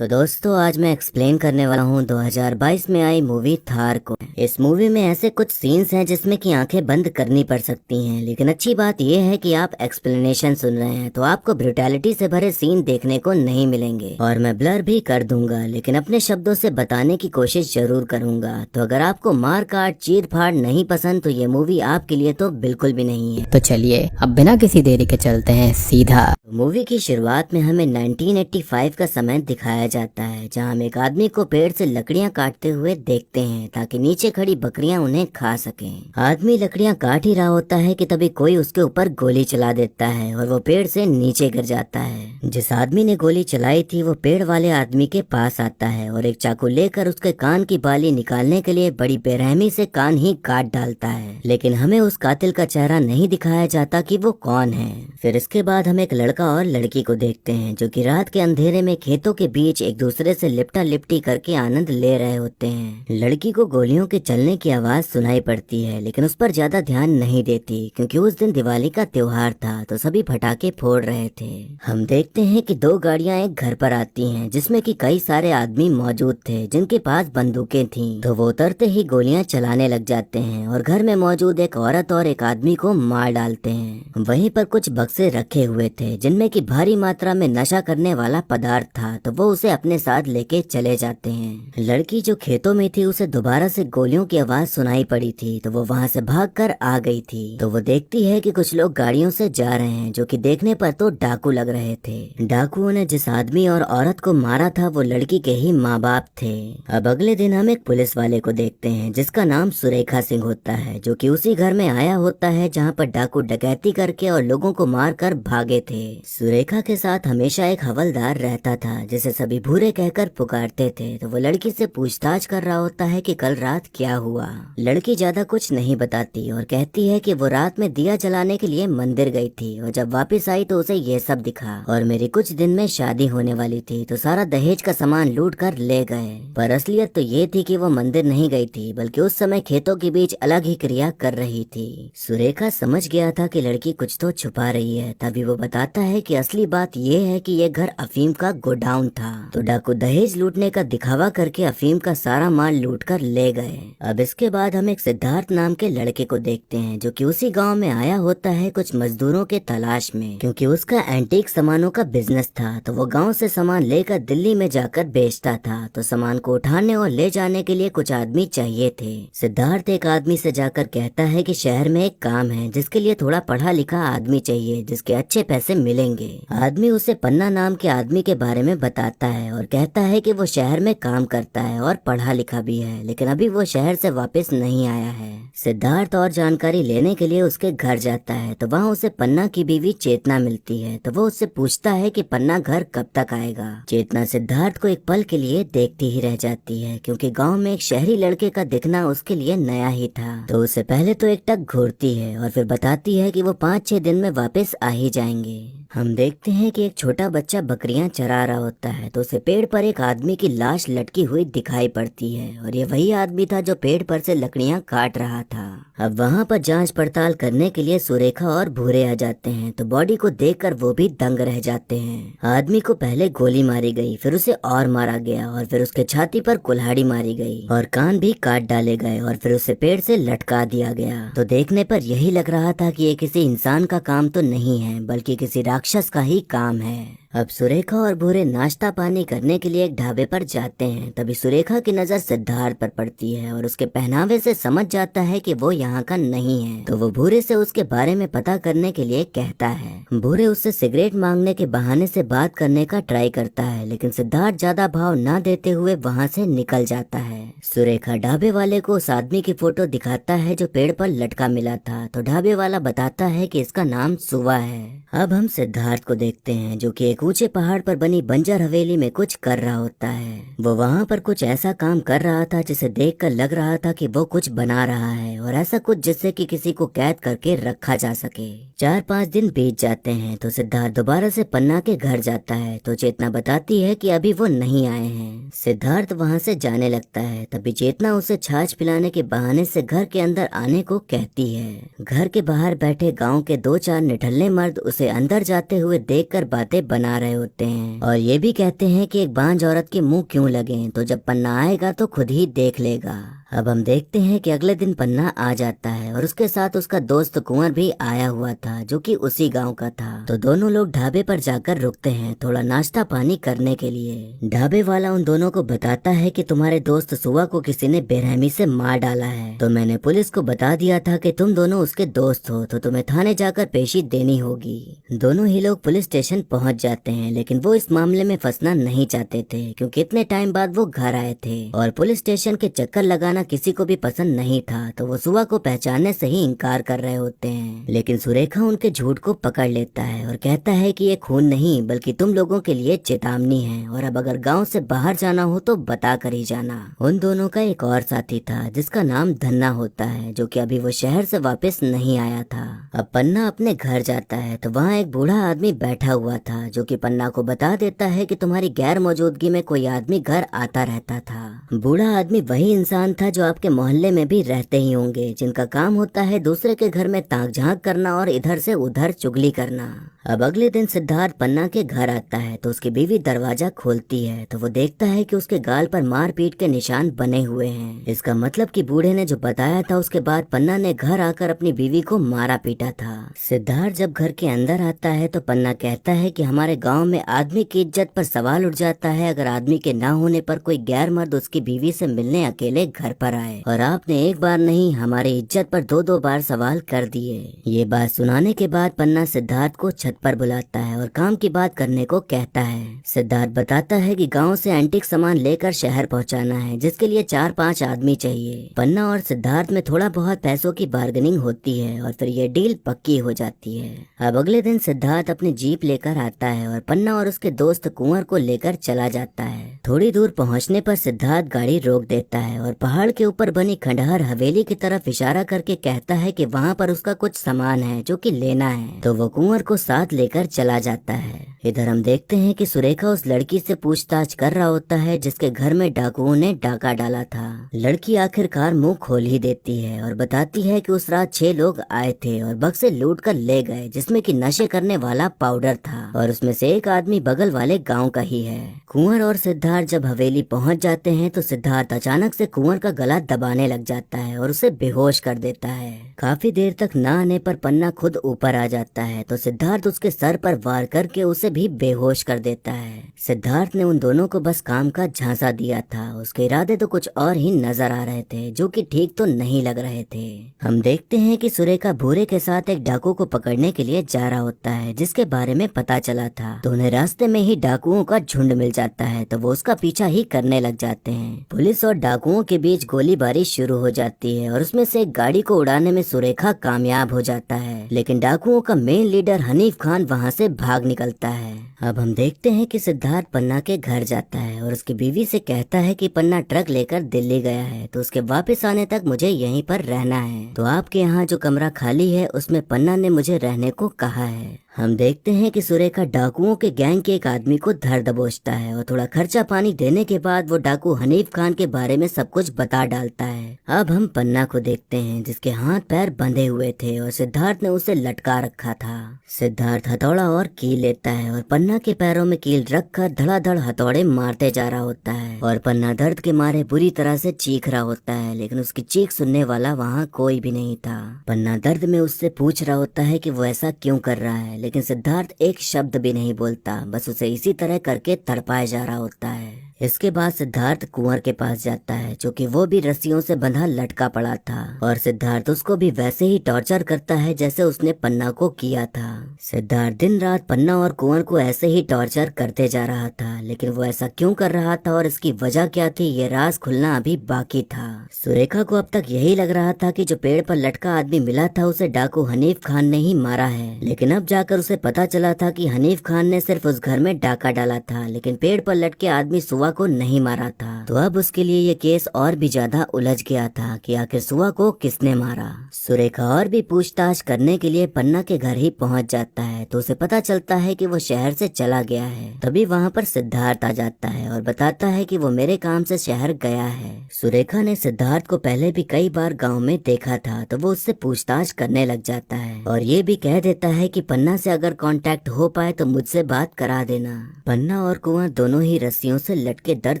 तो दोस्तों आज मैं एक्सप्लेन करने वाला हूँ 2022 में आई मूवी थार को। इस मूवी में ऐसे कुछ सीन्स हैं जिसमें कि आंखें बंद करनी पड़ सकती हैं, लेकिन अच्छी बात यह है कि आप एक्सप्लेनेशन सुन रहे हैं तो आपको ब्रुटैलिटी से भरे सीन देखने को नहीं मिलेंगे और मैं ब्लर भी कर दूंगा, लेकिन अपने शब्दों से बताने की कोशिश जरूर करूंगा। तो अगर आपको मार काट चीर फाड़ नहीं पसंद तो ये मूवी आपके लिए तो बिल्कुल भी नहीं है। तो चलिए अब बिना किसी देरी के चलते हैं सीधा। मूवी की शुरुआत में हमें 1985 का समय दिखाया जाता है, जहां हम एक आदमी को पेड़ से लकड़ियां काटते हुए देखते हैं ताकि नीचे खड़ी बकरियां उन्हें खा सकें। आदमी लकड़ियां काट ही रहा होता है कि तभी कोई उसके ऊपर गोली चला देता है और वो पेड़ से नीचे गिर जाता है। जिस आदमी ने गोली चलाई थी वो पेड़ वाले आदमी के पास आता है और एक चाकू लेकर उसके कान की बाली निकालने के लिए बड़ी बेरहमी से कान ही काट डालता है, लेकिन हमें उस कातिल का चेहरा नहीं दिखाया जाता कि वो कौन है। फिर इसके बाद हम एक लड़का और लड़की को देखते हैं जो कि रात के अंधेरे में खेतों के बीच एक दूसरे से लिपटा लिपटी करके आनंद ले रहे होते हैं। लड़की को गोलियों के चलने की आवाज सुनाई पड़ती है, लेकिन उस पर ज्यादा ध्यान नहीं देती क्योंकि उस दिन दिवाली का त्योहार था तो सभी पटाखे फोड़ रहे थे। हम देखते हैं कि दो गाड़ियां एक घर पर आती हैं जिसमें कि कई सारे आदमी मौजूद थे जिनके पास बंदूकें थीं। तो वो उतरते ही गोलियां चलाने लग जाते हैं और घर में मौजूद एक औरत और एक आदमी को मार डालते हैं। वहीं पर कुछ बक्से रखे हुए थे जिनमें कि भारी मात्रा में नशा करने वाला पदार्थ था, तो वो उसे अपने साथ लेके चले जाते हैं। लड़की जो खेतों में थी उसे दोबारा से गोलियों की आवाज सुनाई पड़ी थी तो वो वहाँ से भागकर आ गई थी। तो वो देखती है कि कुछ लोग गाड़ियों से जा रहे हैं जो कि देखने पर तो डाकू लग रहे थे। डाकुओं ने जिस आदमी और औरत को मारा था वो लड़की के ही माँ बाप थे। अब अगले दिन हम एक पुलिस वाले को देखते हैं जिसका नाम सुरेखा सिंह होता है, जो कि उसी घर में आया होता है जहाँ पर डाकू डकैती करके और लोगों को मार कर भागे थे। सुरेखा के साथ हमेशा एक हवलदार रहता था जिसे सभी भूरे कहकर पुकारते थे। तो वो लड़की से पूछताछ कर रहा होता है कि कल रात क्या हुआ। लड़की ज्यादा कुछ नहीं बताती और कहती है कि वो रात में दिया जलाने के लिए मंदिर गई थी और जब वापस आई तो उसे ये सब दिखा और मेरी कुछ दिन में शादी होने वाली थी तो सारा दहेज का सामान लूट कर ले गए। पर असलियत तो ये थी कि वो मंदिर नहीं गई थी बल्कि उस समय खेतों के बीच अलग ही क्रिया कर रही थी। सुरेखा समझ गया था कि लड़की कुछ तो छुपा रही है, तभी वो बताता है कि असली बात ये है कि ये घर अफीम का गोडाउन था। तो डाकू दहेज लूटने का दिखावा करके अफीम का सारा माल लूट कर ले गए। अब इसके बाद हम एक सिद्धार्थ नाम के लड़के को देखते हैं जो कि उसी गांव में आया होता है कुछ मजदूरों के तलाश में, क्योंकि उसका एंटीक सामानों का बिजनेस था। तो वो गाँव से सामान लेकर दिल्ली में जाकर बेचता था। तो सामान को उठाने और ले जाने के लिए कुछ आदमी चाहिए थे। सिद्धार्थ एक आदमी से जाकर कहता है कि शहर में एक काम है जिसके लिए थोड़ा पढ़ा लिखा आदमी चाहिए जिसके अच्छे पैसे मिलेंगे। आदमी उसे पन्ना नाम के आदमी के बारे में बताता है और कहता है कि वो शहर में काम करता है और पढ़ा लिखा भी है, लेकिन अभी वो शहर से वापस नहीं आया है। सिद्धार्थ और जानकारी लेने के लिए उसके घर जाता है तो वहाँ उसे पन्ना की बीवी चेतना मिलती है। तो वो उससे पूछता है कि पन्ना घर कब तक आएगा। चेतना सिद्धार्थ को एक पल के लिए देखती ही रह जाती है क्योंकि गाँव में एक शहरी लड़के का दिखना उसके लिए नया ही था। तो उससे पहले तो एक टक घूरती है और फिर बताती है कि वो 5-6 दिन में वापस आ ही जाएंगे। हम देखते हैं कि एक छोटा बच्चा बकरियां चरा रहा होता है तो उसे पेड़ पर एक आदमी की लाश लटकी हुई दिखाई पड़ती है और ये वही आदमी था जो पेड़ पर से लकड़ियां काट रहा था। अब वहाँ पर जांच पड़ताल करने के लिए सुरेखा और भूरे आ जाते हैं तो बॉडी को देखकर वो भी दंग रह जाते हैं। आदमी को पहले गोली मारी गई, फिर उसे और मारा गया और फिर उसके छाती पर कुल्हाड़ी मारी गई और कान भी काट डाले गए और फिर उसे पेड़ से लटका दिया गया। तो देखने पर यही लग रहा था कि ये किसी इंसान का काम तो नहीं है बल्कि किसी राक्षस का ही काम है। अब सुरेखा और भूरे नाश्ता पानी करने के लिए एक ढाबे पर जाते हैं। तभी सुरेखा की नजर सिद्धार्थ पर पड़ती है और उसके पहनावे से समझ जाता है कि वो यहाँ का नहीं है। तो वो भूरे से उसके बारे में पता करने के लिए कहता है। भूरे उससे सिगरेट मांगने के बहाने से बात करने का ट्राई करता है, लेकिन सिद्धार्थ ज्यादा भाव न देते हुए वहाँ से निकल जाता है। सुरेखा ढाबे वाले को उस आदमी की फोटो दिखाता है जो पेड़ पर लटका मिला था। तो ढाबे वाला बताता है कि इसका नाम सुवा है। अब हम सिद्धार्थ को देखते हैं जो कि ऊंचे पहाड़ पर बनी बंजर हवेली में कुछ कर रहा होता है। वो वहाँ पर कुछ ऐसा काम कर रहा था जिसे देखकर लग रहा था कि वो कुछ बना रहा है और ऐसा कुछ जिससे कि किसी को कैद करके रखा जा सके। 4-5 दिन बीत जाते हैं तो सिद्धार्थ दोबारा से पन्ना के घर जाता है तो चेतना बताती है कि अभी वो नहीं आए हैं। सिद्धार्थ वहाँ से जाने लगता है, तभी चेतना उसे छाछ पिलाने के बहाने से घर के अंदर आने को कहती है। घर के बाहर बैठे गाँव के 2-4 निठल्ले मर्द उसे अंदर जाते हुए देखकर बातें बना बना रहे होते हैं और ये भी कहते हैं कि एक बांझ औरत के मुंह क्यों लगे, तो जब पन्ना आएगा तो खुद ही देख लेगा। अब हम देखते हैं कि अगले दिन पन्ना आ जाता है और उसके साथ उसका दोस्त कुंवर भी आया हुआ था जो कि उसी गांव का था। तो दोनों लोग ढाबे पर जाकर रुकते हैं थोड़ा नाश्ता पानी करने के लिए। ढाबे वाला उन दोनों को बताता है कि तुम्हारे दोस्त सुवा को किसी ने बेरहमी से मार डाला है, तो मैंने पुलिस को बता दिया था कि तुम दोनों उसके दोस्त हो, तो तुम्हें थाने जाकर पेशी देनी होगी। दोनों ही लोग पुलिस स्टेशन पहुंच जाते हैं, लेकिन वो इस मामले में फंसना नहीं चाहते थे क्योंकि इतने टाइम बाद वो घर आए थे और पुलिस स्टेशन के चक्कर लगाना किसी को भी पसंद नहीं था। तो वो सुवा को पहचानने से ही इनकार कर रहे होते हैं, लेकिन सुरेखा उनके झूठ को पकड़ लेता है और कहता है कि ये खून नहीं बल्कि तुम लोगों के लिए चेतावनी है और अब अगर गांव से बाहर जाना हो तो बता कर ही जाना। उन दोनों का एक और साथी था जिसका नाम धन्ना होता है, जो कि अभी वो शहर से वापस नहीं आया था। अब पन्ना अपने घर जाता है तो वहाँ एक बूढ़ा आदमी बैठा हुआ था जो कि पन्ना को बता देता है कि तुम्हारी गैर मौजूदगी में कोई आदमी घर आता रहता था। बूढ़ा आदमी वही इंसान था जो आपके मोहल्ले में भी रहते ही होंगे, जिनका काम होता है दूसरे के घर में ताक झांक करना और इधर से उधर चुगली करना। अब अगले दिन सिद्धार्थ पन्ना के घर आता है तो उसकी बीवी दरवाजा खोलती है तो वो देखता है कि उसके गाल पर मारपीट के निशान बने हुए हैं। इसका मतलब कि बूढ़े ने जो बताया था उसके बाद पन्ना ने घर आकर अपनी बीवी को मारा पीटा था। सिद्धार्थ जब घर के अंदर आता है तो पन्ना कहता है कि हमारे गांव में आदमी की इज्जत पर सवाल उठ जाता है अगर आदमी के ना होने पर कोई गैर मर्द उसकी बीवी से मिलने अकेले घर पर आए, और आपने एक बार नहीं हमारी इज्जत पर दो दो बार सवाल कर दिए। ये बात सुनाने के बाद पन्ना सिद्धार्थ को छत पर बुलाता है और काम की बात करने को कहता है। सिद्धार्थ बताता है कि गांव से एंटीक सामान लेकर शहर पहुंचाना है जिसके लिए 4-5 आदमी चाहिए। पन्ना और सिद्धार्थ में थोड़ा बहुत पैसों की बार्गेनिंग होती है और फिर ये डील पक्की हो जाती है। अब अगले दिन सिद्धार्थ अपनी जीप लेकर आता है और पन्ना और उसके दोस्त कुंवर को लेकर चला जाता है। थोड़ी दूर पहुंचने पर सिद्धार्थ गाड़ी रोक देता है और पहाड़ के ऊपर बनी खंडहर हवेली की तरफ इशारा करके कहता है कि वहाँ पर उसका कुछ सामान है जो कि लेना है, तो वो कुंवर को साथ लेकर चला जाता है। इधर हम देखते हैं कि सुरेखा उस लड़की से पूछताछ कर रहा होता है जिसके घर में डाकुओं ने डाका डाला था। लड़की आखिरकार मुंह खोल ही देती है और बताती है कि उस रात 6 लोग आए थे और बक्से लूट कर ले गए जिसमें कि नशे करने वाला पाउडर था और उसमें से एक आदमी बगल वाले गांव का ही है। कुंवर और सिद्धार्थ जब हवेली पहुंच जाते हैं तो सिद्धार्थ अचानक से कुंवर का गला दबाने लग जाता है और उसे बेहोश कर देता है। काफी देर तक न आने पर पन्ना खुद ऊपर आ जाता है तो सिद्धार्थ उसके सर पर वार करके उसे भी बेहोश कर देता है। सिद्धार्थ ने उन दोनों को बस काम का झांसा दिया था, उसके इरादे तो कुछ और ही नजर आ रहे थे जो कि ठीक तो नहीं लग रहे थे। हम देखते हैं कि सुरेखा भूरे के साथ एक डाकू को पकड़ने के लिए जा रहा होता है जिसके बारे में पता चला था, तो उन्हें रास्ते में ही डाकुओं का झुंड मिल जाता है तो वो उसका पीछा ही करने लग जाते हैं। पुलिस और डाकुओं के बीच गोलीबारी शुरू हो जाती है और उसमें से एक गाड़ी को उड़ाने में सुरेखा कामयाब हो जाता है, लेकिन डाकुओं का मेन लीडर हनीफ खान वहाँ से भाग निकलता है। अब हम देखते हैं कि सिद्धार्थ पन्ना के घर जाता है और उसकी बीवी से कहता है कि पन्ना ट्रक लेकर दिल्ली गया है तो उसके वापस आने तक मुझे यहीं पर रहना है, तो आपके यहाँ जो कमरा खाली है उसमें पन्ना ने मुझे रहने को कहा है। हम देखते हैं कि सुरेखा डाकुओं के गैंग के एक आदमी को धर दबोचता है और थोड़ा खर्चा पानी देने के बाद वो डाकू हनीफ खान के बारे में सब कुछ बता डालता है। अब हम पन्ना को देखते हैं जिसके हाथ पैर बंधे हुए थे और सिद्धार्थ ने उसे लटका रखा था। सिद्धार्थ हथौड़ा और कील लेता है और पन्ना के पैरों में कील रखकर धड़ाधड़ हथौड़े मारते जा रहा होता है और पन्ना दर्द के मारे बुरी तरह से चीख रहा होता है, लेकिन उसकी चीख सुनने वाला वहाँ कोई भी नहीं था। पन्ना दर्द में उससे पूछ रहा होता है कि वो ऐसा क्यों कर रहा है, लेकिन सिद्धार्थ एक शब्द भी नहीं बोलता, बस उसे इसी तरह करके तड़पाया जा रहा होता है। इसके बाद सिद्धार्थ कुंवर के पास जाता है जो कि वो भी रस्सियों से बंधा लटका पड़ा था और सिद्धार्थ उसको भी वैसे ही टॉर्चर करता है जैसे उसने पन्ना को किया था। सिद्धार्थ दिन रात पन्ना और कुंवर को ऐसे ही टॉर्चर करते जा रहा था, लेकिन वो ऐसा क्यों कर रहा था और इसकी वजह क्या थी ये राज खुलना अभी बाकी था। सुरेखा को अब तक यही लग रहा था कि जो पेड़ पर लटका आदमी मिला था उसे डाकू हनीफ खान ने ही मारा है, लेकिन अब जाकर उसे पता चला था कि हनीफ खान ने सिर्फ उस घर में डाका डाला था, लेकिन पेड़ पर लटके आदमी सुवा को नहीं मारा था। तो अब उसके लिए ये केस और भी ज्यादा उलझ गया था कि आखिर सुआ को किसने मारा। सुरेखा और भी पूछताछ करने के लिए पन्ना के घर ही पहुंच जाता है तो उसे पता चलता है कि वो शहर से चला गया है। तभी वहाँ पर सिद्धार्थ आ जाता है और बताता है कि वो मेरे काम से शहर गया है। सुरेखा ने सिद्धार्थ को पहले भी कई बार गांव में देखा था तो वो उससे पूछताछ करने लग जाता है और ये भी कह देता है कि पन्ना से अगर कांटेक्ट हो पाए तो मुझसे बात करा देना। पन्ना और कुआं दोनों ही रस्सियों से लटके दर्द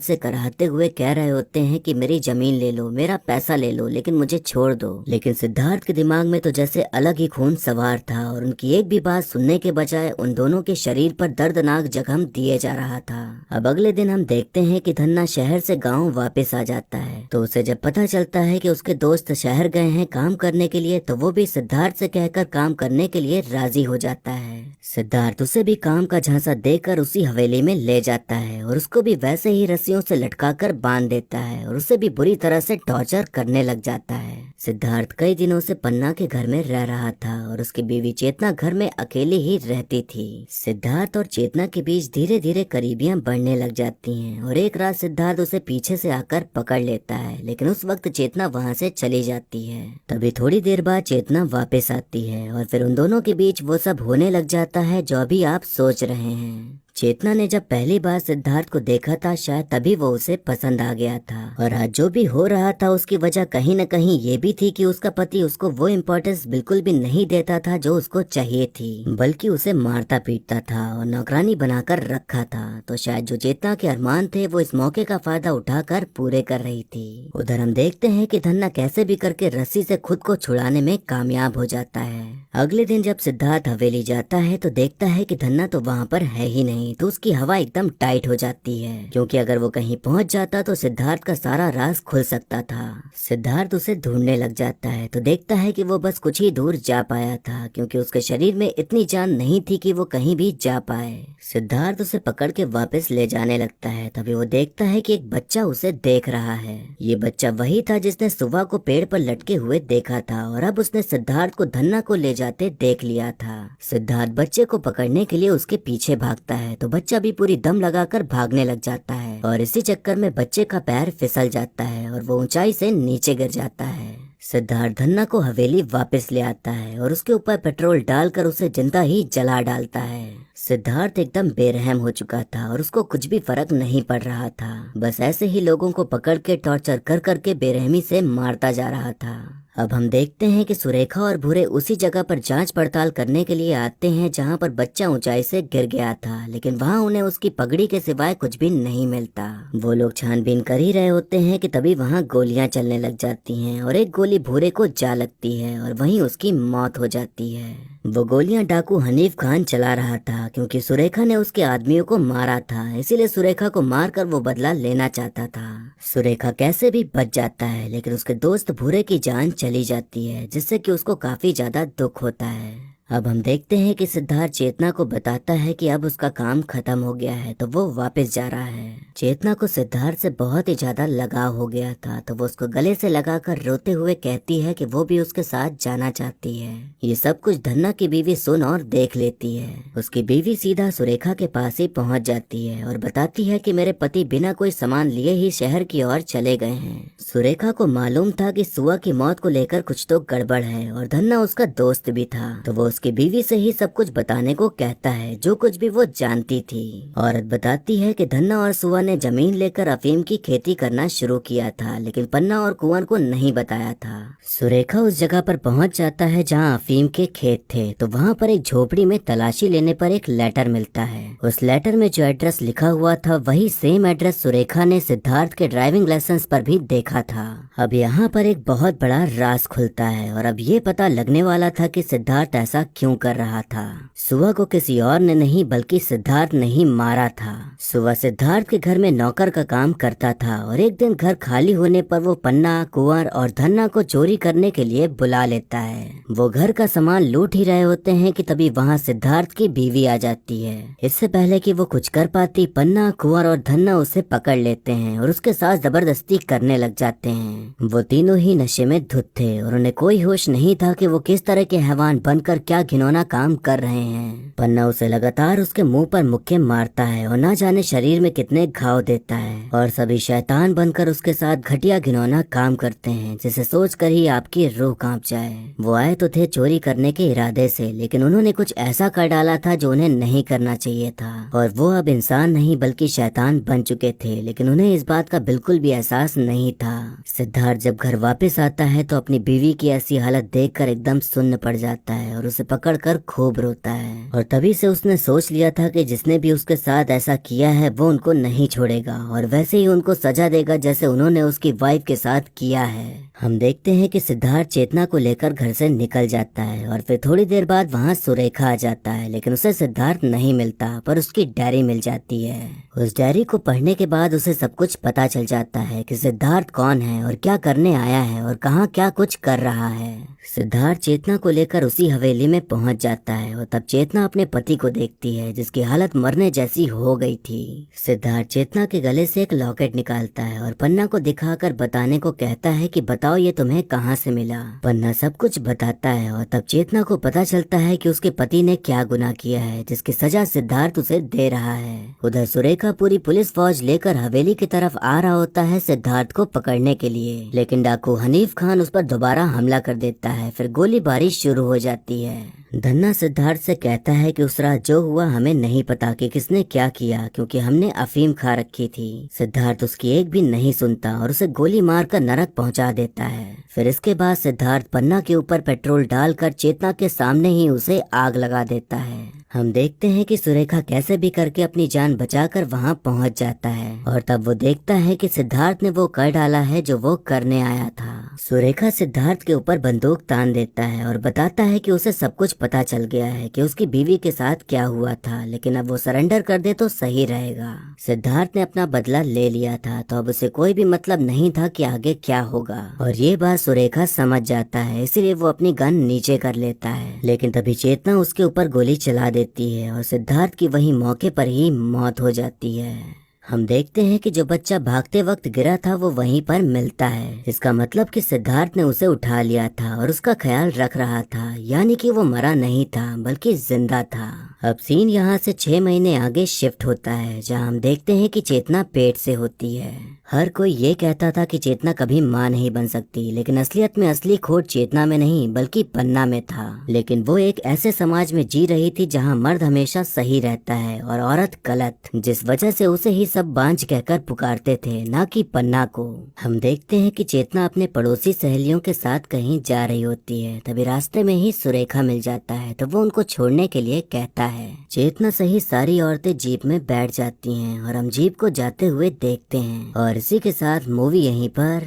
से कराहते हुए कह रहे होते हैं कि मेरी जमीन ले लो, मेरा पैसा ले लो, लेकिन मुझे छोड़ दो। लेकिन सिद्धार्थ के दिमाग में तो जैसे अलग ही खून सवार था और उनकी एक भी बात सुनने के बजाय उन दोनों के शरीर पर दर्दनाक जख्म दिए जा रहा था। अब अगले दिन हम देखते हैं कि धन्ना शहर से गाँव वापस आ जाता है तो उसे जब पता चलता है कि उसके दोस्त शहर गए हैं काम करने के लिए तो वो भी सिद्धार्थ से कहकर काम करने के लिए राजी हो जाता है। सिद्धार्थ उसे भी काम का झांसा देकर उसी हवेली में ले जाता है और उसको भी वैसे ही रस्सियों से लटकाकर बांध देता है और उसे भी बुरी तरह से टॉर्चर करने लग जाता है। सिद्धार्थ कई दिनों से पन्ना के घर में रह रहा था और उसकी बीवी चेतना घर में अकेली ही रहती थी। सिद्धार्थ और चेतना के बीच धीरे धीरे करीबियां बढ़ने लग जाती हैं और एक रात सिद्धार्थ उसे पीछे से आकर पकड़ लेता है लेकिन उस वक्त चेतना वहां से चली जाती है। तभी थोड़ी देर बाद चेतना वापस आती है और फिर उन दोनों के बीच वो सब होने लग जाता है जो अभी आप सोच रहे हैं। चेतना ने जब पहली बार सिद्धार्थ को देखा था शायद तभी वो उसे पसंद आ गया था और आज जो भी हो रहा था उसकी वजह कहीं न कहीं ये भी थी कि उसका पति उसको वो इम्पोर्टेंस बिल्कुल भी नहीं देता था जो उसको चाहिए थी, बल्कि उसे मारता पीटता था और नौकरानी बनाकर रखा था। तो शायद जो चेतना के अरमान थे वो इस मौके का फायदा उठाकर पूरे कर रही थी। उधर हम देखते हैं कि धन्ना कैसे भी करके रस्सी से खुद को छुड़ाने में कामयाब हो जाता है। अगले दिन जब सिद्धार्थ हवेली जाता है तो देखता है कि धन्ना तो वहाँ पर है ही नहीं तो उसकी हवा एकदम टाइट हो जाती है क्योंकि अगर वो कहीं पहुंच जाता तो सिद्धार्थ का सारा राज खुल सकता था। सिद्धार्थ उसे ढूंढने लग जाता है तो देखता है कि वो बस कुछ ही दूर जा पाया था क्योंकि उसके शरीर में इतनी जान नहीं थी कि वो कहीं भी जा पाए। सिद्धार्थ उसे पकड़ के वापस ले जाने लगता है तभी वो देखता है कि एक बच्चा उसे देख रहा है। ये बच्चा वही था जिसने सुबह को पेड़ पर लटके हुए देखा था और अब उसने सिद्धार्थ को धन्ना को ले जाते देख लिया था। सिद्धार्थ बच्चे को पकड़ने के लिए उसके पीछे भागता है तो बच्चा भी पूरी दम लगाकर भागने लग जाता है और इसी चक्कर में बच्चे का पैर फिसल जाता है और वो ऊंचाई से नीचे गिर जाता है। सिद्धार्थ धन्ना को हवेली वापस ले आता है और उसके ऊपर पेट्रोल डालकर उसे जिंदा ही जला डालता है। सिद्धार्थ एकदम बेरहम हो चुका था और उसको कुछ भी फर्क नहीं पड़ रहा था, बस ऐसे ही लोगों को पकड़ के टॉर्चर कर करके बेरहमी से मारता जा रहा था। अब हम देखते हैं कि सुरेखा और भूरे उसी जगह पर जांच पड़ताल करने के लिए आते हैं जहां पर बच्चा ऊंचाई से गिर गया था, लेकिन वहां उन्हें उसकी पगड़ी के सिवाय कुछ भी नहीं मिलता। वो लोग छानबीन कर ही रहे होते हैं कि तभी वहां गोलियां चलने लग जाती हैं और एक गोली भूरे को जा लगती है और वहीं उसकी मौत हो जाती है। वो गोलियां डाकू हनीफ खान चला रहा था क्योंकि सुरेखा ने उसके आदमियों को मारा था, इसीलिए सुरेखा को मारकर वो बदला लेना चाहता था। सुरेखा कैसे भी बच जाता है लेकिन उसके दोस्त भूरे की जान चली जाती है जिससे कि उसको काफी ज्यादा दुख होता है। अब हम देखते हैं कि सिद्धार्थ चेतना को बताता है कि अब उसका काम खत्म हो गया है तो वो वापस जा रहा है। चेतना को सिद्धार्थ से बहुत ही ज्यादा लगाव हो गया था तो वो उसको गले से लगाकर रोते हुए कहती है कि वो भी उसके साथ जाना चाहती है। ये सब कुछ धन्ना की बीवी सुन और देख लेती है। उसकी बीवी सीधा सुरेखा के पास ही पहुंच जाती है और बताती है कि मेरे पति बिना कोई सामान लिए ही शहर की ओर चले गए हैं। सुरेखा को मालूम था कि सुआ की मौत को लेकर कुछ तो गड़बड़ है और धन्ना उसका दोस्त भी था तो वो उसकी बीवी से ही सब कुछ बताने को कहता है जो कुछ भी वो जानती थी। औरत बताती है कि धन्ना और सुआ ने जमीन लेकर अफीम की खेती करना शुरू किया था लेकिन पन्ना और कुंवर को नहीं बताया था। सुरेखा उस जगह पर पहुंच जाता है जहां अफीम के खेत थे तो वहां पर एक झोपड़ी में तलाशी लेने पर एक लेटर मिलता है। उस लेटर में जो एड्रेस लिखा हुआ था वही सेम एड्रेस सुरेखा ने सिद्धार्थ के ड्राइविंग लाइसेंस पर भी देखा था। अब यहाँ पर एक बहुत बड़ा राज खुलता है और अब ये पता लगने वाला था कि सिद्धार्थ ऐसा क्यों कर रहा था। सुआ को किसी और ने नहीं बल्कि सिद्धार्थ ने ही मारा था। सुआ सिद्धार्थ के घर में नौकर का काम करता था और एक दिन घर खाली होने पर वो पन्ना, कुंवर और धन्ना को चोरी करने के लिए बुला लेता है। वो घर का सामान लूट ही रहे होते हैं कि तभी वहाँ सिद्धार्थ की बीवी आ जाती है। इससे पहले कि वो कुछ कर पाती, पन्ना, कुंवर और धन्ना उसे पकड़ लेते हैं और उसके साथ जबरदस्ती करने लग जाते हैं। वो तीनों ही नशे में धुत थे और उन्हें कोई होश नहीं था कि वो किस तरह के हैवान बनकर क्या घिनौना काम कर रहे हैं। पन्ना उसे लगातार उसके मुंह पर मुक्के मारता है और ना जाने शरीर में कितने घाव देता है और सभी शैतान बनकर उसके साथ घटिया घिनौना काम करते हैं, जिसे सोचकर ही आपकी रूह कांप जाए। वो आए तो थे चोरी करने के इरादे से, लेकिन उन्होंने कुछ ऐसा कर डाला था जो उन्हें नहीं करना चाहिए था और वो अब इंसान नहीं बल्कि शैतान बन चुके थे, लेकिन उन्हें इस बात का बिल्कुल भी एहसास नहीं था। सिद्धार्थ जब घर वापस आता है तो अपनी बीवी की ऐसी हालत देखकर एकदम सुन्न पड़ जाता है और उसे पकड़कर खूब रोता है। और तभी से उसने सोच लिया था कि जिसने भी उसके साथ ऐसा किया है वो उनको नहीं छोड़ेगा और वैसे ही उनको सजा देगा जैसे उन्होंने उसकी वाइफ के साथ किया है। हम देखते हैं कि सिद्धार्थ चेतना को लेकर घर से निकल जाता है और फिर थोड़ी देर बाद वहाँ सुरेखा आ जाता है, लेकिन उसे सिद्धार्थ नहीं मिलता पर उसकी डायरी मिल जाती है। उस डायरी को पढ़ने के बाद उसे सब कुछ पता चल जाता है कि सिद्धार्थ कौन है और क्या करने आया है और कहाँ क्या कुछ कर रहा है। सिद्धार्थ चेतना को लेकर उसी हवेली में पहुंच जाता है और तब चेतना अपने पति को देखती है जिसकी हालत मरने जैसी हो गई थी। सिद्धार्थ चेतना के गले से एक लॉकेट निकालता है और पन्ना को दिखाकर बताने को कहता है कि बताओ ये तुम्हें कहाँ से मिला। पन्ना सब कुछ बताता है और तब चेतना को पता चलता है कि उसके पति ने क्या गुनाह किया है जिसकी सजा सिद्धार्थ उसे दे रहा है। उधर सुरेखा पूरी पुलिस फौज लेकर हवेली की तरफ आ रहा होता है सिद्धार्थ को पकड़ने के लिए, लेकिन डाकू हनीफ खान उस पर दोबारा हमला कर देता है। फिर गोलीबारी शुरू हो जाती है। धन्ना सिद्धार्थ से कहता है कि उस रात जो हुआ हमें नहीं पता कि किसने क्या किया, क्योंकि हमने अफीम खा रखी थी। सिद्धार्थ उसकी एक भी नहीं सुनता और उसे गोली मारकर नरक पहुंचा देता है। फिर इसके बाद सिद्धार्थ पन्ना के ऊपर पेट्रोल डालकर चेतना के सामने ही उसे आग लगा देता है। हम देखते हैं कि सुरेखा कैसे भी करके अपनी जान बचाकर वहां पहुंच जाता है और तब वो देखता है कि सिद्धार्थ ने वो कर डाला है जो वो करने आया था। सुरेखा सिद्धार्थ के ऊपर बंदूक तान देता है और बताता है कि उसे सब कुछ पता चल गया है कि उसकी बीवी के साथ क्या हुआ था, लेकिन अब वो सरेंडर कर दे तो सही रहेगा। सिद्धार्थ ने अपना बदला ले लिया था तो अब उसे कोई भी मतलब नहीं था कि आगे क्या होगा और ये बात सुरेखा समझ जाता है, इसीलिए वो अपनी गन नीचे कर लेता है। लेकिन तभी चेतना उसके ऊपर गोली चला देती है और सिद्धार्थ की वही मौके पर ही मौत हो जाती है। हम देखते हैं कि जो बच्चा भागते वक्त गिरा था वो वहीं पर मिलता है, इसका मतलब कि सिद्धार्थ ने उसे उठा लिया था और उसका ख्याल रख रहा था, यानी कि वो मरा नहीं था बल्कि जिंदा था। अब सीन यहाँ से 6 महीने आगे शिफ्ट होता है जहाँ हम देखते हैं कि चेतना पेट से होती है। हर कोई ये कहता था कि चेतना कभी माँ नहीं बन सकती, लेकिन असलियत में असली खोट चेतना में नहीं बल्कि पन्ना में था। लेकिन वो एक ऐसे समाज में जी रही थी जहाँ मर्द हमेशा सही रहता है और औरत गलत, जिस वजह से उसे ही सब बांझ कहकर पुकारते थे, ना कि पन्ना को। हम देखते हैं कि चेतना अपने पड़ोसी सहेलियों के साथ कहीं जा रही होती है, तभी रास्ते में ही सुरेखा मिल जाता है तो वो उनको छोड़ने के लिए कहता है। चेतना सही सारी औरतें जीप में बैठ जाती हैं और हम जीप को जाते हुए देखते हैं और इसी के साथ मूवी यहीं पर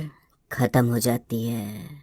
खत्म हो जाती है।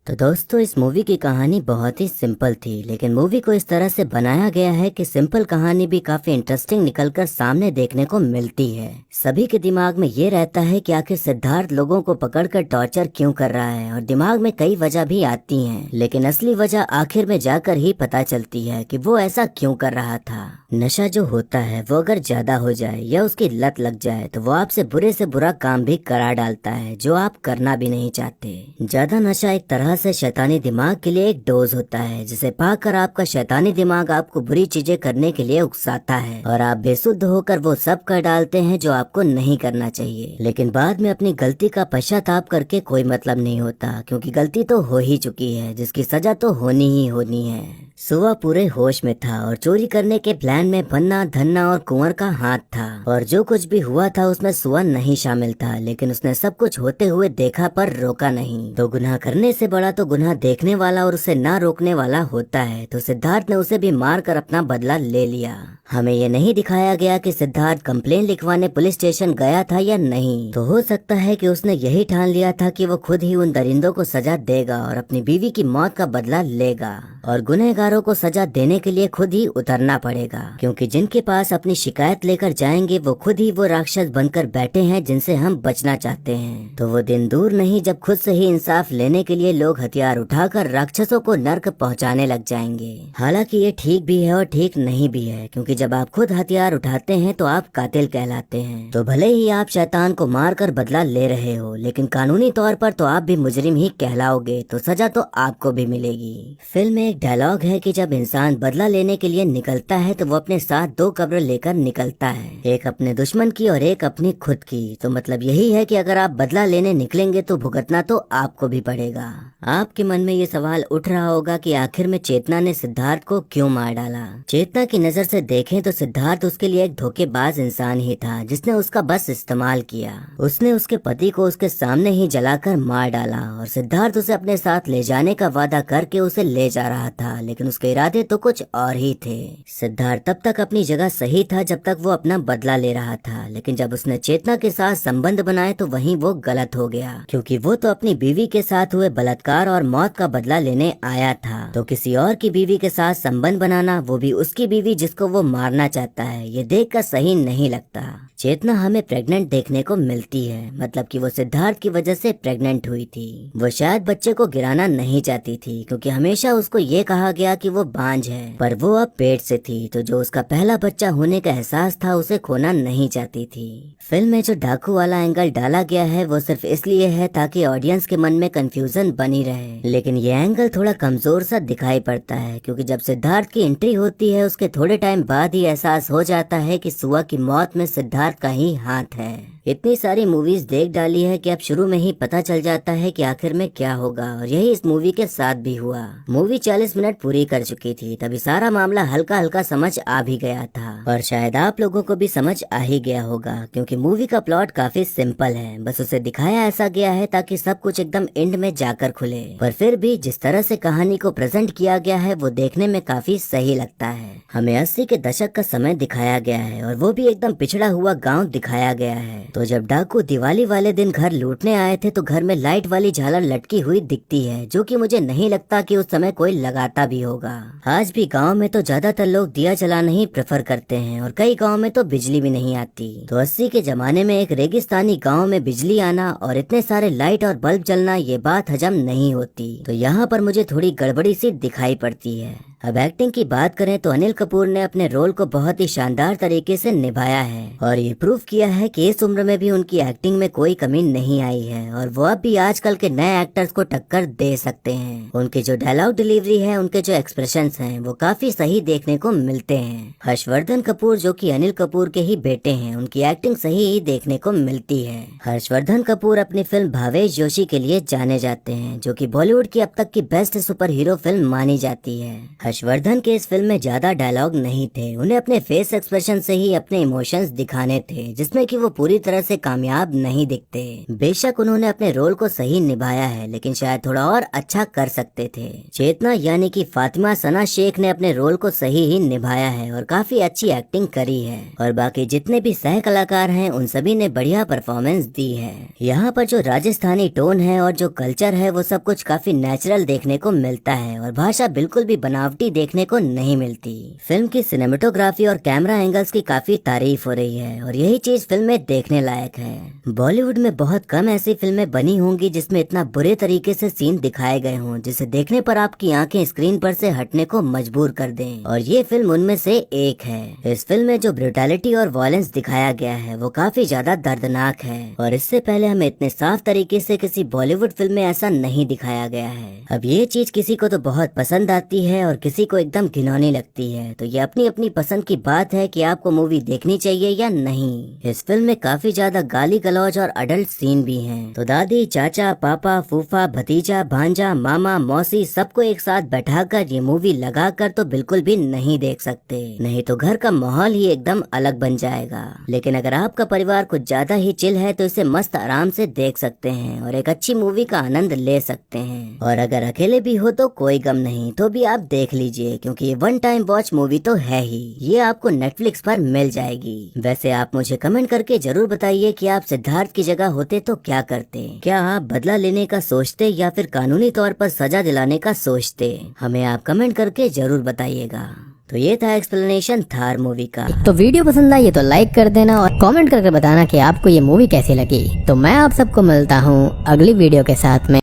तो दोस्तों इस मूवी की कहानी बहुत ही सिंपल थी, लेकिन मूवी को इस तरह से बनाया गया है कि सिंपल कहानी भी काफी इंटरेस्टिंग निकलकर सामने देखने को मिलती है। सभी के दिमाग में ये रहता है कि आखिर सिद्धार्थ लोगों को पकड़कर टॉर्चर क्यों कर रहा है और दिमाग में कई वजह भी आती हैं, लेकिन असली वजह आखिर में जाकर ही पता चलती है कि वो ऐसा क्यों कर रहा था। नशा जो होता है वो अगर ज्यादा हो जाए या उसकी लत लग जाए तो वो आपसे बुरे से बुरा काम भी करा डालता है जो आप करना भी नहीं चाहते। ज्यादा नशा एक तरह से शैतानी दिमाग के लिए एक डोज होता है जिसे पाकर आपका शैतानी दिमाग आपको बुरी चीजें करने के लिए उकसाता है और आप बेसुध होकर वो सब कर डालते हैं जो आपको नहीं करना चाहिए। लेकिन बाद में अपनी गलती का पश्चाताप करके कोई मतलब नहीं होता, क्योंकि गलती तो हो ही चुकी है जिसकी सजा तो होनी ही होनी है। सुवा पूरे होश में था और चोरी करने के प्लान में पन्ना, धन्ना और कुंवर का हाथ था और जो कुछ भी हुआ था उसमें सुवा नहीं शामिल था, लेकिन उसने सब कुछ होते हुए देखा पर रोका नहीं। तो गुनाह करने से बड़ा तो गुनाह देखने वाला और उसे ना रोकने वाला होता है। तो सिद्धार्थ ने उसे भी मार कर अपना बदला ले लिया। हमें ये नहीं दिखाया गया कि सिद्धार्थ कंप्लेन लिखवाने पुलिस स्टेशन गया था या नहीं, तो हो सकता है कि उसने यही ठान लिया था कि वो खुद ही उन दरिंदों को सजा देगा और अपनी बीवी की मौत का बदला लेगा और गुनहगारों को सजा देने के लिए खुद ही उतरना पड़ेगा, क्योंकि जिनके पास अपनी शिकायत लेकर जाएंगे वो खुद ही वो राक्षस बनकर बैठे हैं जिनसे हम बचना चाहते हैं। तो वो दिन दूर नहीं जब खुद से ही इंसाफ लेने के लिए लोग लोग हथियार उठाकर राक्षसों को नर्क पहुंचाने लग जाएंगे। हालांकि ये ठीक भी है और ठीक नहीं भी है, क्योंकि जब आप खुद हथियार उठाते हैं तो आप कातिल कहलाते हैं। तो भले ही आप शैतान को मारकर बदला ले रहे हो, लेकिन कानूनी तौर पर तो आप भी मुजरिम ही कहलाओगे, तो सजा तो आपको भी मिलेगी। फिल्म में एक डायलॉग है कि जब इंसान बदला लेने के लिए निकलता है तो वो अपने साथ 2 कब्र लेकर निकलता है, एक अपने दुश्मन की और एक अपनी खुद की। तो मतलब यही है कि अगर आप बदला लेने निकलेंगे तो भुगतना तो आपको भी पड़ेगा। आपके मन में ये सवाल उठ रहा होगा कि आखिर में चेतना ने सिद्धार्थ को क्यों मार डाला। चेतना की नजर से देखें तो सिद्धार्थ उसके लिए एक धोखेबाज इंसान ही था, जिसने उसका बस इस्तेमाल किया। उसने उसके पति को उसके सामने ही जलाकर मार डाला और सिद्धार्थ उसे अपने साथ ले जाने का वादा करके उसे ले जा रहा था, लेकिन उसके इरादे तो कुछ और ही थे। सिद्धार्थ तब तक अपनी जगह सही था जब तक वो अपना बदला ले रहा था, लेकिन जब उसने चेतना के साथ संबंध बनाए तो वहीं वो गलत हो गया, क्योंकि वो तो अपनी बीवी के साथ हुए बलात्कार और मौत का बदला लेने आया था। तो किसी और की बीवी के साथ संबंध बनाना, वो भी उसकी बीवी जिसको वो मारना चाहता है, ये देखकर सही नहीं लगता। चेतना हमें प्रेग्नेंट देखने को मिलती है, मतलब कि वो सिद्धार्थ की वजह से प्रेग्नेंट हुई थी। वो शायद बच्चे को गिराना नहीं चाहती थी, क्योंकि हमेशा उसको ये कहा गया कि वो बांझ है, पर वो अब पेट से थी, तो जो उसका पहला बच्चा होने का एहसास था उसे खोना नहीं चाहती थी। फिल्म में जो डाकू वाला एंगल डाला गया है वो सिर्फ इसलिए है ताकि ऑडियंस के मन में कंफ्यूजन बनी रहे, लेकिन ये एंगल थोड़ा कमजोर सा दिखाई पड़ता है, क्योंकि जब सिद्धार्थ की एंट्री होती है उसके थोड़े टाइम बाद ही एहसास हो जाता है कि सुआ की मौत में सिद्धार्थ का ही हाथ है। इतनी सारी मूवीज देख डाली है कि अब शुरू में ही पता चल जाता है कि आखिर में क्या होगा, और यही इस मूवी के साथ भी हुआ। मूवी 40 मिनट पूरी कर चुकी थी, तभी सारा मामला हल्का हल्का समझ आ भी गया था, और शायद आप लोगों को भी समझ आ ही गया होगा, क्योंकि मूवी का प्लॉट काफी सिंपल है। बस उसे दिखाया ऐसा गया है ताकि सब कुछ एकदम एंड में जाकर खुले, पर फिर भी जिस तरह से कहानी को प्रेजेंट किया गया है वो देखने में काफी सही लगता है। हमें 80 के दशक का समय दिखाया गया है, और वो भी एकदम पिछड़ा हुआ गाँव दिखाया गया है। तो जब डाकू दिवाली वाले दिन घर लूटने आए थे तो घर में लाइट वाली झालर लटकी हुई दिखती है, जो कि मुझे नहीं लगता कि उस समय कोई लगाता भी होगा। आज भी गांव में तो ज्यादातर लोग दिया जलाना ही प्रेफर करते हैं, और कई गांव में तो बिजली भी नहीं आती। तो 80 के जमाने में एक रेगिस्तानी गांव में बिजली आना और इतने सारे लाइट और बल्ब जलना, ये बात हजम नहीं होती। तो यहाँ पर मुझे थोड़ी गड़बड़ी सी दिखाई पड़ती है। अब एक्टिंग की बात करें तो अनिल कपूर ने अपने रोल को बहुत ही शानदार तरीके से निभाया है, और ये प्रूव किया है कि इस उम्र में भी उनकी एक्टिंग में कोई कमी नहीं आई है, और वो अब भी आजकल के नए एक्टर्स को टक्कर दे सकते हैं। उनके जो डायलॉग डिलीवरी है, उनके जो एक्सप्रेशंस हैं, वो काफी सही देखने को मिलते हैं। हर्षवर्धन कपूर जो कि अनिल कपूर के ही बेटे हैं, उनकी एक्टिंग सही ही देखने को मिलती है। हर्षवर्धन कपूर अपनी फिल्म भावेश जोशी के लिए जाने जाते हैं, जो कि बॉलीवुड की अब तक की बेस्ट सुपर हीरो फिल्म मानी जाती है। हर्षवर्धन के इस फिल्म में ज्यादा डायलॉग नहीं थे, उन्हें अपने फेस एक्सप्रेशन से ही अपने इमोशंस दिखाने थे, जिसमें कि वो पूरी तरह से कामयाब नहीं दिखते। बेशक उन्होंने अपने रोल को सही निभाया है, लेकिन शायद थोड़ा और अच्छा कर सकते थे। चेतना यानी कि फातिमा सना शेख ने अपने रोल को सही ही निभाया है और काफी अच्छी एक्टिंग करी है, और बाकी जितने भी सह कलाकार हैं उन सभी ने बढ़िया परफॉर्मेंस दी है। यहाँ पर जो राजस्थानी टोन है और जो कल्चर है वो सब कुछ काफी नेचुरल देखने को मिलता है, और भाषा बिल्कुल भी बनावटी देखने को नहीं मिलती। फिल्म की सिनेमेटोग्राफी और कैमरा एंगल्स की काफी तारीफ हो रही है, और यही चीज फिल्म में देखने लायक है। बॉलीवुड में बहुत कम ऐसी फिल्में बनी होंगी जिसमें इतना बुरे तरीके से सीन दिखाए गए हों, जिसे देखने पर आपकी आंखें स्क्रीन पर से हटने को मजबूर कर दें, और ये फिल्म उनमें से एक है। इस फिल्म में जो ब्रुटैलिटी और वायलेंस दिखाया गया है वो काफी ज्यादा दर्दनाक है, और इससे पहले हमें इतने साफ तरीके से किसी बॉलीवुड फिल्म में ऐसा नहीं दिखाया गया है। अब ये चीज किसी को तो बहुत पसंद आती है और किसी को एकदम घिनौनी लगती है, तो ये अपनी अपनी पसंद की बात है कि आपको मूवी देखनी चाहिए या नहीं। इस फिल्म में काफी ज्यादा गाली गलौज और अडल्ट सीन भी हैं, तो दादी, चाचा, पापा, फूफा, भतीजा, भांजा, मामा, मौसी सबको एक साथ बैठाकर ये मूवी लगाकर तो बिल्कुल भी नहीं देख सकते, नहीं तो घर का माहौल ही एकदम अलग बन जाएगा। लेकिन अगर आपका परिवार कुछ ज्यादा ही चिल है तो इसे मस्त आराम से देख सकते हैं और एक अच्छी मूवी का आनंद ले सकते हैं। और अगर अकेले भी हो तो कोई गम नहीं, तो भी आप देख लीजिए, क्योंकि ये वन टाइम वॉच मूवी तो है ही। ये आपको नेटफ्लिक्स पर मिल जाएगी। वैसे आप मुझे कमेंट करके जरूर बताइए कि आप सिद्धार्थ की जगह होते तो क्या करते। क्या आप बदला लेने का सोचते या फिर कानूनी तौर पर सजा दिलाने का सोचते? हमें आप कमेंट करके जरूर बताइएगा। तो ये था एक्सप्लेनेशन थार मूवी का। तो वीडियो पसंद आई तो लाइक कर देना और कमेंट करके बताना कि आपको ये मूवी कैसी लगी। तो मैं आप सबको मिलता हूँ अगली वीडियो के साथ में।